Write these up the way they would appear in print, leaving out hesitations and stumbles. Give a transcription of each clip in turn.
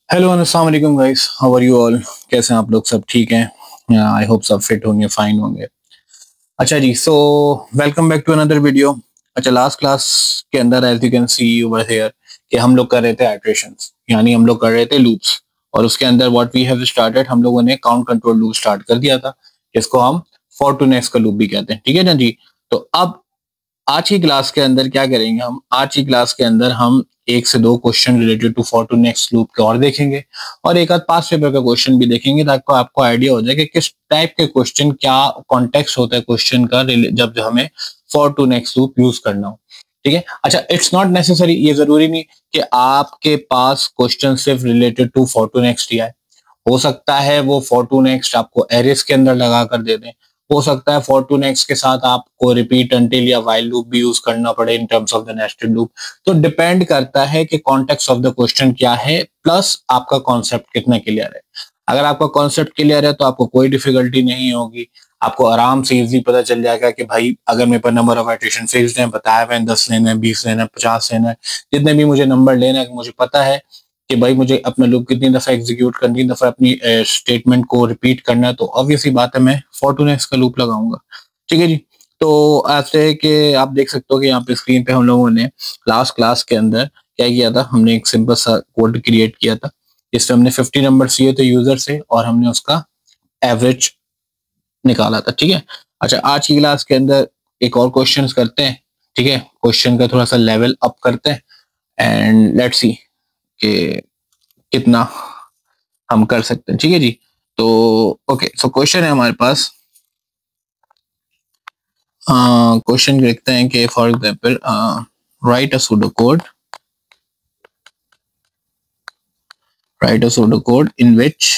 Hello अस्सलाम वालेकुम guys, how are you all. कैसे हैं आप लोग? सब ठीक हैं? आई होप सब फिट होंगे, फाइन होंगे। अच्छा जी, so welcome back to another video. अच्छा, लास्ट क्लास के अंदर as you can see over here कि हम लोग कर रहे थे इटरेशंस, यानी हम लोग कर रहे थे लूप्स। और उसके अंदर व्हाट वी हैव स्टार्टेड, हम लोगों ने काउंट कंट्रोल लूप स्टार्ट कर दिया था, जिसको हम फॉर टू नेक्स्ट का लूप भी कहते हैं। ठीक है ना जी। तो अब आज की क्लास के अंदर क्या करेंगे हम? आज की क्लास के अंदर हम एक से दो question related to for to next loop के और देखेंगे, और एक आध पास पेपर का क्वेश्चन भी देखेंगे, ताकि आपको आइडिया हो जाए कि किस टाइप के क्वेश्चन, क्या कॉन्टेक्स्ट होता है क्वेश्चन का जब हमें for to next loop use करना हो। ठीक है। अच्छा, इट्स नॉट नेसेसरी, ये जरूरी नहीं कि आपके पास क्वेश्चन सिर्फ related to for to next ही आए। हो सकता है वो फॉर टू नेक्स्ट आपको एरेस के अंदर लगा कर दे दें। हो सकता है फॉर टू नेक्स्ट के साथ आपको रिपीट अंटिल या वाइल लूप भी यूज करना पड़े in terms of the nested loop. तो डिपेंड करता है कि कॉन्टेक्स्ट ऑफ द क्वेश्चन क्या है, प्लस आपका कॉन्सेप्ट कितना क्लियर है। अगर आपका कॉन्सेप्ट क्लियर है तो आपको कोई डिफिकल्टी नहीं होगी। आपको आराम से इजी पता चल जाएगा कि भाई अगर मेरे पास नंबर ऑफ इटरेशन फिक्स्ड है, बताया हुआ है 10 लेना है, 20 लेना है, 50 लेना है, जितने भी मुझे नंबर लेना है, मुझे पता है कि भाई मुझे अपना लूप कितनी दफा एग्जीक्यूट करनी, दफा अपनी स्टेटमेंट को रिपीट करना है, तो ऑब्वियसली बात है मैं फॉर टू नेक्स्ट का लूप लगाऊंगा। ठीक है जी। तो ऐसे कि आप देख सकते हो कि यहाँ पे स्क्रीन पे हम लोगों ने लास्ट क्लास के अंदर क्या किया था, हमने एक सिंपल सा कोड क्रिएट किया था जिसमें हमने 50 नंबर लिए थे यूजर से, और हमने उसका एवरेज निकाला था। ठीक है। अच्छा, आज की क्लास के अंदर एक और क्वेश्चन करते हैं। ठीक है, क्वेश्चन का थोड़ा सा लेवल अप करते हैं एंड लेट्स सी कि कितना हम कर सकते हैं। ठीक है जी। तो ओके, सो क्वेश्चन है हमारे पास। क्वेश्चन देखते हैं कि for example write a pseudo code, in which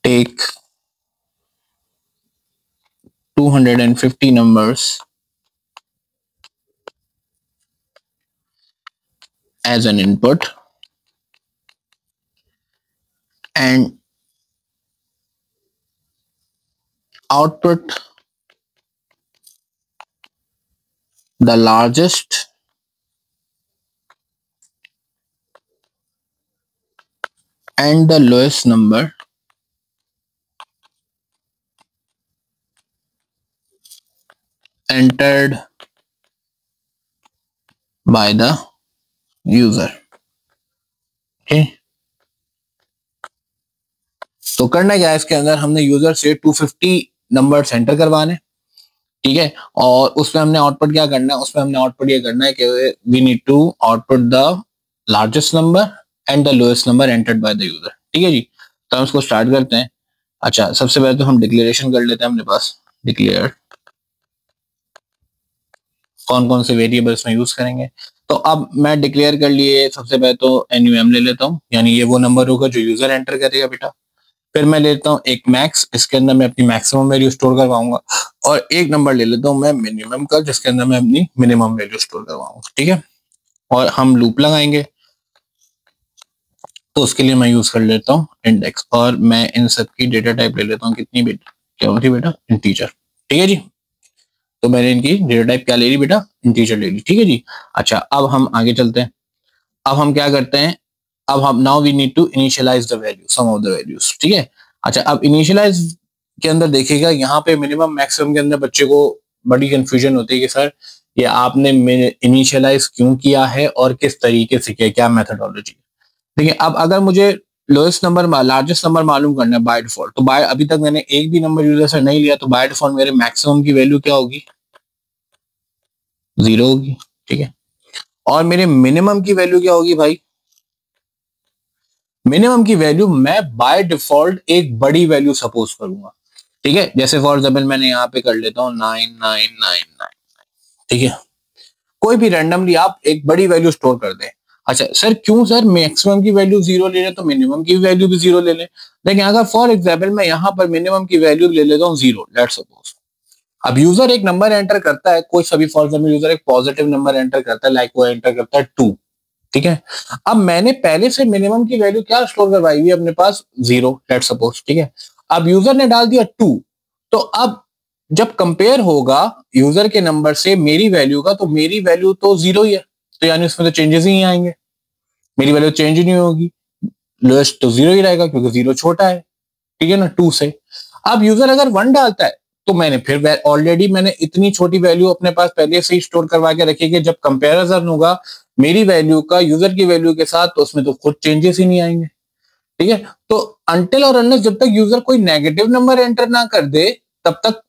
take 250 numbers as an input and output the largest and the lowest number entered by the user। okay? तो करना क्या है, इसके अंदर हमने यूजर से 250 नंबर एंटर करवाने। ठीक है। और उसमें हमने आउटपुट क्या करना है, उसमें हमने आउटपुट ये करना है कि we need to output the largest number and the lowest number entered by the user. ठीक है जी। तो हम इसको स्टार्ट करते हैं। अच्छा, सबसे पहले तो हम डिक्लेरेशन कर लेते हैं अपने पास। डिक्लेयर कौन कौन से वेरिएबल्स में यूज करेंगे। तो अब मैं डिक्लेयर कर लिए, सबसे पहले तो एनयूएम ले लेता हूँ, यानी ये वो नंबर होगा जो यूजर एंटर करेगा बेटा। फिर मैं लेता हूँ एक मैक्स, इसके अंदर मैं अपनी मैक्सिमम वैल्यू स्टोर करवाऊंगा। और एक नंबर ले लेता हूँ मैं मिनिमम का, जिसके अंदर मैं अपनी मिनिमम वैल्यू स्टोर करवाऊंगा। ठीक है। और हम लूप लगाएंगे, तो उसके लिए मैं यूज कर लेता हूँ इंडेक्स, और मैं इन सब की डेटा टाइप ले लेता हूँ। कितनी बेटा, क्या होती बेटा? इंटीजर। ठीक है जी। तो मैंने इनकी डेटा टाइप क्या ले ली बेटा? इंटीजर ले ली। ठीक है जी। अच्छा, अब हम आगे चलते हैं। अब हम क्या करते हैं, अब हम now we need to initialize the value, some of the values. ठीक है। अच्छा, अब इनिशियलाइज के अंदर देखिएगा, यहाँ पे मिनिमम मैक्सिमम के अंदर बच्चे को बड़ी कंफ्यूजन होती है कि सर ये आपने इनिशियलाइज क्यों किया है और किस तरीके से किया, क्या मेथोडोलॉजी। देखिए, अब अगर मुझे लोएस्ट नंबर लार्जेस्ट नंबर मालूम करना है बाय डिफॉल्ट, तो बाय अभी तक मैंने एक भी नंबर यूजर से नहीं लिया, तो बाय डिफॉल्ट मेरे मैक्सिमम की वैल्यू क्या होगी? 0 होगी। ठीक है। और मेरे मिनिमम की वैल्यू क्या होगी भाई? मिनिमम की वैल्यू मैं बाय डिफॉल्ट एक बड़ी वैल्यू सपोज करूंगा। ठीक है। जैसे फॉर एग्जाम्पल मैंने यहाँ पे कर लेता हूँ 9999। ठीक है। कोई भी रैंडमली आप एक बड़ी वैल्यू स्टोर कर दें। अच्छा सर, क्यों सर? मैक्सिमम की वैल्यू 0 ले लें तो मिनिमम की वैल्यू भी 0 ले लें। लेकिन अगर फॉर एग्जाम्पल मैं यहाँ पर मिनिमम की वैल्यू ले लेता हूँ 0, लेट्स सपोज। अब यूजर एक नंबर एंटर करता है, कोई सभी फॉर एग्जाम्पल यूजर एक पॉजिटिव नंबर एंटर करता है, लाइक वो एंटर करता है 2। ठीक है। अब मैंने पहले से मिनिमम की वैल्यू क्या स्टोर करवाई हुई है अपने पास? 0, लेट्स सपोज। ठीक है। अब यूजर ने डाल दिया 2, तो अब जब कंपेयर होगा यूजर के नंबर से मेरी वैल्यू का, तो मेरी वैल्यू तो 0 ही है। तो यानी उसमें तो चेंजेस ही नहीं आएंगे, मेरी वैल्यू चेंज ही नहीं होगी, लोएस्ट तो 0 ही रहेगा क्योंकि 0 छोटा है, ठीक है ना, 2 से। अब यूजर अगर 1 डालता है तो मैंने फिर ऑलरेडी मैंने इतनी छोटी वैल्यू अपने पास पहले से ही स्टोर करवा के रखी है, जब कंपैरिजन होगा मेरी वैल्यू का यूजर की वैल्यू के साथ तो उसमें तो खुद चेंजेस ही नहीं आएंगे, ठीक है। तो अनटिल और अनलेस जब तक यूजर कोई नेगेटिव नंबर एंटर ना कर दे तब तक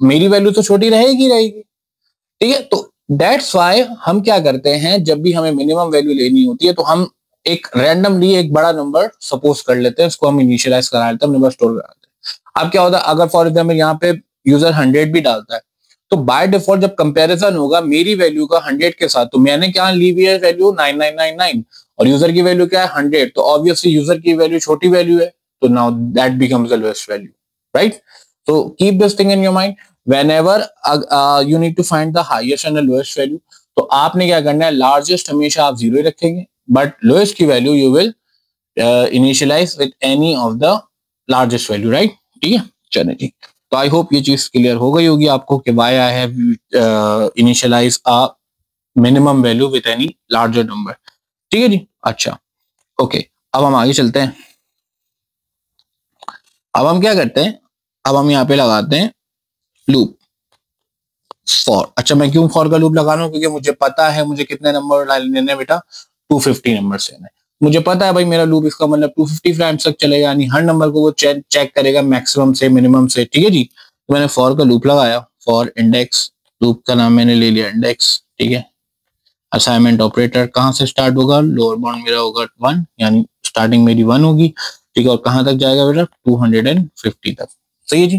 मेरी वैल्यू तो छोटी रहेगी रहेगी, ठीक है। तो दैट्स वाई हम क्या करते हैं, जब भी हमें मिनिमम वैल्यू लेनी होती है तो हम एक रैंडमली एक बड़ा नंबर सपोज कर लेते हैं, उसको हम इनिशियलाइज करा लेते हैं, नंबर स्टोर करा लेते हैं। अब क्या होता है, अगर फॉर एग्जाम्पल यहाँ पे यूजर 100 भी डालता है तो बाय डिफॉल्ट जब कंपैरिजन होगा मेरी वैल्यू का 100 के साथ, तो मैंने क्या ली हुई है वैल्यू 9999 और यूजर की वैल्यू क्या है 100, तो ऑब्वियसली यूजर की वैल्यू छोटी वैल्यू है, तो now that becomes the lowest value, right. So keep this thing in your mind. Whenever you need to find the highest and the lowest value, तो आपने क्या करना है, लार्जेस्ट हमेशा आप 0 ही रखेंगे, बट लोएस्ट की value you will initialize with any of the largest value, right, ठीक है। चलिए जी, तो आई होप ये चीज क्लियर हो गई होगी आपको कि why I have initialize a minimum value with any larger number, ठीक है जी। अच्छा ओके, अब हम आगे चलते हैं। अब हम क्या करते हैं, अब हम यहाँ पे लगाते हैं लूप फॉर। अच्छा, मैं क्यों फॉर का लूप लगा रहा हूँ, क्योंकि मुझे पता है मुझे कितने नंबर लेने हैं बेटा, 250 नंबर लेने हैं। मुझे पता है भाई मेरा लूप इसका मतलब 250 टाइम्स तक चलेगा, यानी हर नंबर को वो चेक करेगा मैक्सिमम से मिनिमम से, ठीक है जी। तो मैंने फॉर का लूप लगाया, फॉर इंडेक्स, लूप का नाम मैंने ले लिया इंडेक्स, ठीक है। असाइनमेंट ऑपरेटर कहाँ से स्टार्ट होगा, लोअर बाउंड मेरा होगा 1, यानी स्टार्टिंग मेरी 1 होगी, ठीक है। और कहाँ तक जाएगा बेटा, 250 तक, सही है जी,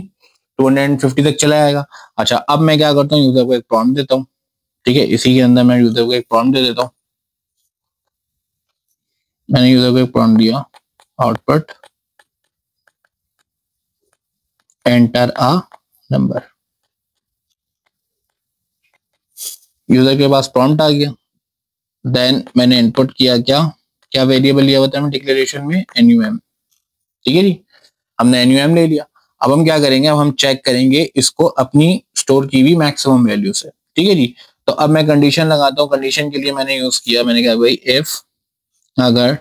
250 तक चला जाएगा। अच्छा, अब मैं क्या करता हूँ, यूजर को एक प्रॉम्प्ट देता हूँ, ठीक है। इसी के अंदर मैं यूजर को एक प्रॉम्प्ट दे देता हूँ, मैंने यूजर को एक प्रॉम्प्ट दिया, output enter a number. User के पास प्रॉम्प्ट आ गया, देन मैंने इनपुट किया क्या क्या वेरिएबल लिया हुआ था मैं डिक्लेरेशन में, NUM, ठीक है जी। हमने NUM ले लिया। अब हम क्या करेंगे, अब हम चेक करेंगे इसको अपनी स्टोर की भी मैक्सिमम वैल्यू से, ठीक है जी। तो अब मैं कंडीशन लगाता हूँ, कंडीशन के लिए मैंने यूज किया, मैंने कहा भाई इफ अगर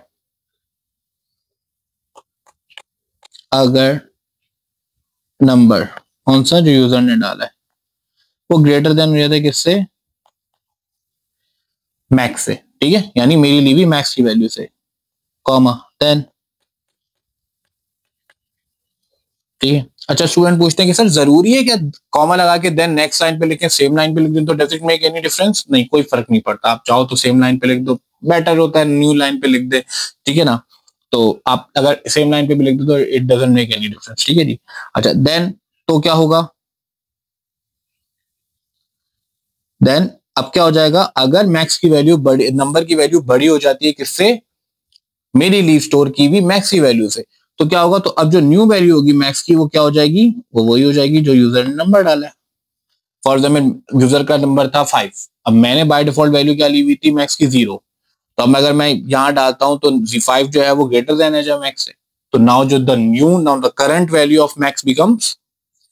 नंबर कौन सा जो यूजर ने डाला है वो ग्रेटर देन हो जाता है किससे, मैक्स से, ठीक है, यानी मेरी ली हुई मैक्स की वैल्यू से, कॉमा देन, ठीक है। अच्छा, स्टूडेंट पूछते हैं कि सर जरूरी है क्या कॉमा लगा के देन नेक्स्ट लाइन पे लिखें, सेम लाइन पे लिख दें तो does it make any difference? नहीं, कोई फर्क नहीं पड़ता, आप चाहो तो सेम लाइन पे लिख दो, बेटर होता है न्यू लाइन पे लिख दे, ठीक है ना। तो आप अगर सेम लाइन पे भी लिख दो तो it doesn't make any difference, ठीक है जी। अच्छा, देन तो क्या होगा, देन अब क्या हो जाएगा, अगर मैक्स की वैल्यू बड़ी, नंबर की वैल्यू बड़ी हो जाती है किससे, मेरी लीव स्टोर की भी मैक्स की वैल्यू से, तो क्या होगा, तो अब जो न्यू वैल्यू होगी मैक्स की वो क्या हो जाएगी, वो वही हो जाएगी जो यूजर ने नंबर डाला है। फॉर एग्जाम्पल यूजर का नंबर था 5, अब मैंने बाय डिफॉल्ट वैल्यू क्या ली हुई थी, मैक्स की 0, तो अब अगर मैं यहाँ डालता हूँ तो 5 जो है वो ग्रेटर देन है जो मैक्स है, तो नाउ जो now the current value of max becomes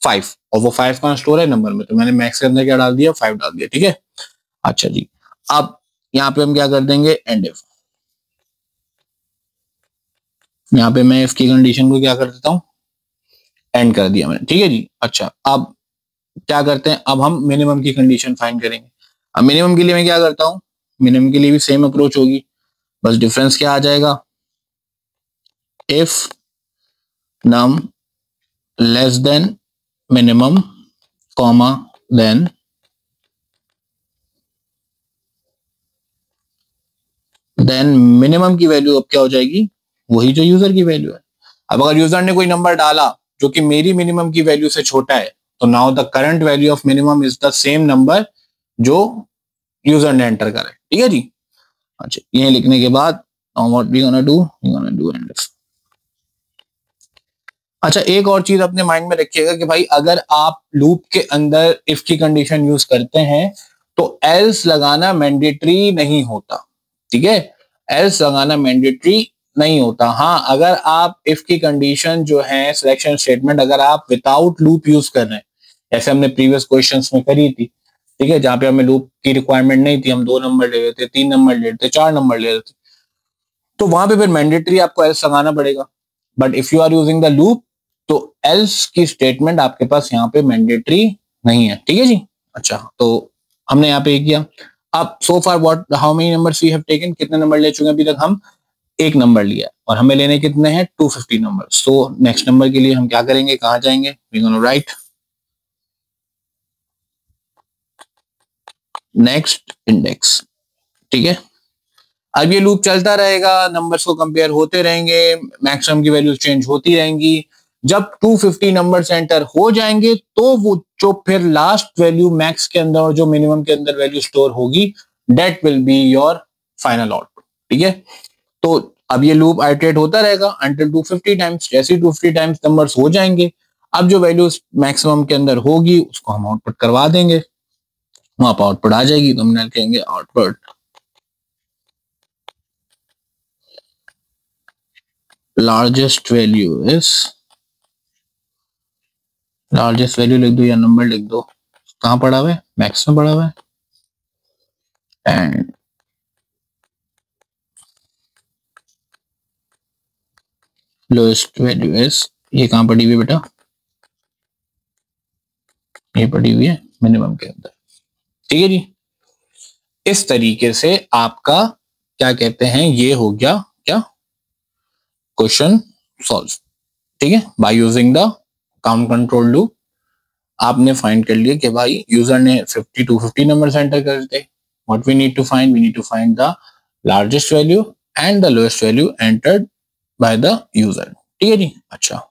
5, और वो 5 कहाँ स्टोर है, नंबर में, तो मैंने मैक्स के अंदर क्या डाल दिया, 5 डाल दिया, ठीक है। अच्छा जी, अब यहाँ पे हम क्या कर देंगे, एंड इफ, यहाँ पे मैं इफ की कंडीशन को क्या कर देता हूँ, एंड कर दिया मैंने, ठीक है जी। अच्छा, अब क्या करते हैं, अब हम मिनिमम की कंडीशन फाइंड करेंगे। अब मिनिमम के लिए मैं क्या करता हूँ, मिनिमम के लिए भी सेम अप्रोच होगी, बस डिफरेंस क्या आ जाएगा, if num less than minimum comma then minimum की वैल्यू अब क्या हो जाएगी, वही जो यूजर की वैल्यू है। अब अगर यूजर ने कोई नंबर डाला जो कि मेरी मिनिमम की वैल्यू से छोटा है, तो now the current value of minimum is the same number जो यूजर ने एंटर करा है, ठीक है जी। अच्छा, ये लिखने के बाद what we gonna do, we gonna do and if. अच्छा, एक और चीज अपने माइंड में रखिएगा कि भाई अगर आप लूप के अंदर इफ की कंडीशन यूज करते हैं तो एल्स लगाना मैंडेटरी नहीं होता, ठीक है, एल्स लगाना मैंडेटरी नहीं होता। हाँ, अगर आप इफ की कंडीशन जो है सिलेक्शन स्टेटमेंट अगर आप विदाउट लूप यूज कर रहे हैं, जैसे हमने प्रीवियस क्वेश्चंस में करी थी, ठीक है, जहां पे हमें लूप की रिक्वायरमेंट नहीं थी, हम 2 नंबर ले लेते, 3 नंबर ले लेते, 4 नंबर ले लेते, तो वहां पे फिर मैंडेटरी आपको एल्स लगाना पड़ेगा। But if you are using the loop, तो एल्स की स्टेटमेंट आपके पास यहाँ पे मैंडेटरी नहीं है। ठीक है जी। अच्छा, तो हमने यहाँ पे ये किया। अब so far what how many numbers we have taken, कितने नंबर ले चुके हैं अभी तक हम? एक नंबर लिया, और हमें लेने कितने हैं? 250 नंबर। सो नेक्स्ट नंबर के लिए हम क्या करेंगे, कहाँ जाएंगे? We gonna write next index. ठीक है, अब ये लूप चलता रहेगा, नंबर्स को कंपेयर होते रहेंगे, मैक्सिमम की वैल्यूज चेंज होती रहेंगी। जब 250 नंबर्स एंटर हो जाएंगे, तो वो जो फिर लास्ट वैल्यू मैक्स के अंदर और जो मिनिमम के अंदर वैल्यू स्टोर होगी, that will be your final output. ठीक है, तो अब ये लूप आइटरेट होता रहेगा अंटिल 250 टाइम्स। जैसे ही 250 टाइम्स नंबर्स हो जाएंगे, अब जो वैल्यू मैक्सिमम के अंदर होगी उसको हम आउटपुट करवा देंगे, वहां पर आउटपुट आ जाएगी, तो हम कहेंगे output largest value is, largest value लिख दो या नंबर लिख दो, कहां पड़ा हुआ है? मैक्स में पड़ा हुआ है। एंड लोएस्ट वैल्यू इज, ये कहां पड़ी हुई है बेटा? ये पड़ी हुई है मिनिमम के अंदर। ठीक है जी, इस तरीके से आपका क्या कहते हैं, ये हो गया क्या, क्वेश्चन सॉल्व। ठीक है, by using the count control loop आपने फाइंड कर लिया कि भाई यूजर ने 50 to 50 नंबर एंटर कर थे। What we need to find, we need to find the largest value and the lowest value entered by the user. ठीक है जी। अच्छा,